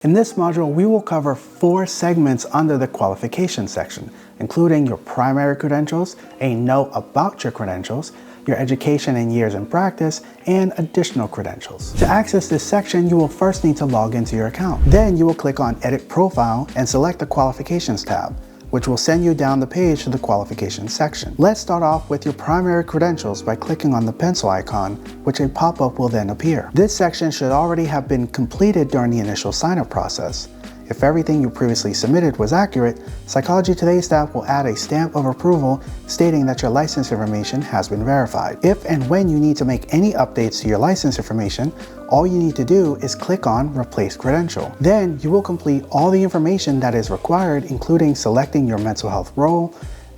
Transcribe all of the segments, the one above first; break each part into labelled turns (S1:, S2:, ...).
S1: In this module, we will cover 4 segments under the qualifications section, including your primary credentials, a note about your credentials, your education and years in practice, and additional credentials. To access this section, you will first need to log into your account. Then you will click on Edit Profile and select the Qualifications tab, which will send you down the page to the qualifications section. Let's start off with your primary credentials by clicking on the pencil icon, which a pop-up will then appear. This section should already have been completed during the initial sign-up process. If everything you previously submitted was accurate, Psychology Today staff will add a stamp of approval stating that your license information has been verified. If and when you need to make any updates to your license information, all you need to do is click on Replace Credential. Then you will complete all the information that is required, including selecting your mental health role,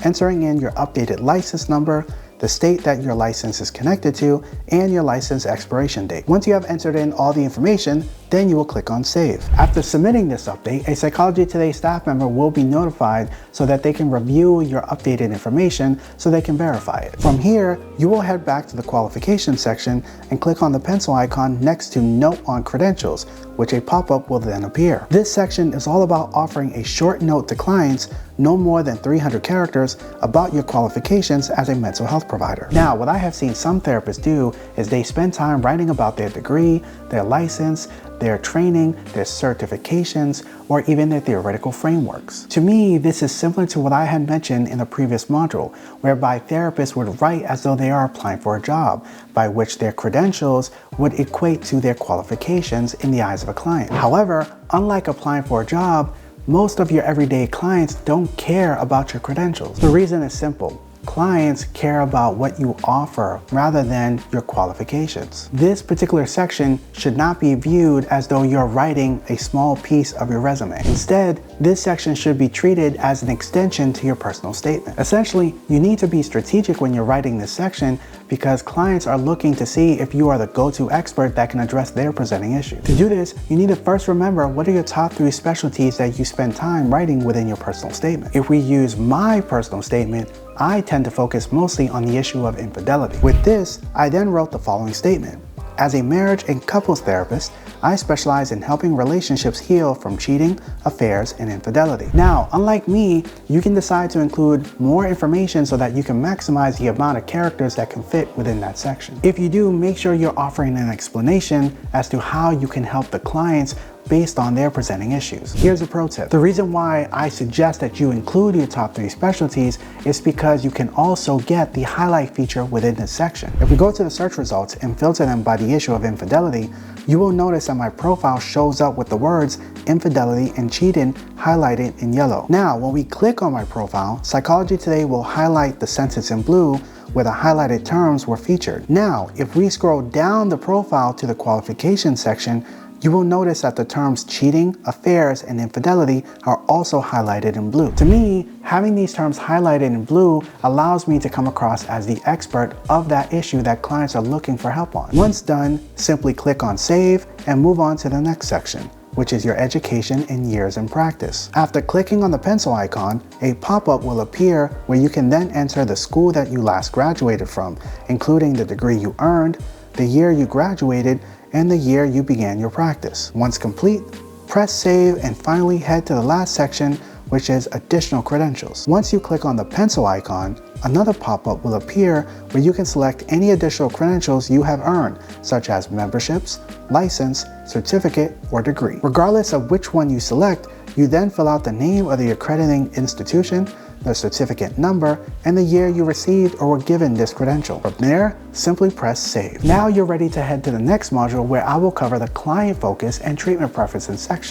S1: entering in your updated license number, the state that your license is connected to, and your license expiration date. Once you have entered in all the information, then you will click on Save. After submitting this update, a Psychology Today staff member will be notified so that they can review your updated information so they can verify it. From here, you will head back to the qualifications section and click on the pencil icon next to Note on Credentials, which a pop-up will then appear. This section is all about offering a short note to clients, no more than 300 characters, about your qualifications as a mental health provider. Now, what I have seen some therapists do is they spend time writing about their degree, their license, their training, their certifications, or even their theoretical frameworks. To me, this is similar to what I had mentioned in the previous module, whereby therapists would write as though they are applying for a job, by which their credentials would equate to their qualifications in the eyes of a client. However, unlike applying for a job, most of your everyday clients don't care about your credentials. The reason is simple. Clients care about what you offer rather than your qualifications. This particular section should not be viewed as though you're writing a small piece of your resume. Instead, this section should be treated as an extension to your personal statement. Essentially, you need to be strategic when you're writing this section because clients are looking to see if you are the go-to expert that can address their presenting issue. To do this, you need to first remember what are your top 3 specialties that you spend time writing within your personal statement. If we use my personal statement, I tend to focus mostly on the issue of infidelity. With this, I then wrote the following statement. As a marriage and couples therapist, I specialize in helping relationships heal from cheating, affairs, and infidelity. Now, unlike me, you can decide to include more information so that you can maximize the amount of characters that can fit within that section. If you do, make sure you're offering an explanation as to how you can help the clients based on their presenting issues. Here's a pro tip. The reason why I suggest that you include your top 3 specialties is because you can also get the highlight feature within this section. If we go to the search results and filter them by the issue of infidelity, you will notice that my profile shows up with the words infidelity and cheating highlighted in yellow. Now, when we click on my profile, Psychology Today will highlight the sentence in blue where the highlighted terms were featured. Now, if we scroll down the profile to the qualifications section, you will notice that the terms cheating, affairs, and infidelity are also highlighted in blue. To me, having these terms highlighted in blue allows me to come across as the expert of that issue that clients are looking for help on. Once done, simply click on Save and move on to the next section, which is your education and years in practice. After clicking on the pencil icon, a pop-up will appear where you can then enter the school that you last graduated from, including the degree you earned, the year you graduated, and the year you began your practice. Once complete, press Save and finally head to the last section, which is additional credentials. Once you click on the pencil icon, another pop-up will appear where you can select any additional credentials you have earned, such as memberships, license, certificate, or degree. Regardless of which one you select, you then fill out the name of the accrediting institution, the certificate number, and the year you received or were given this credential. From there, simply press Save. Now you're ready to head to the next module where I will cover the client focus and treatment preferences section.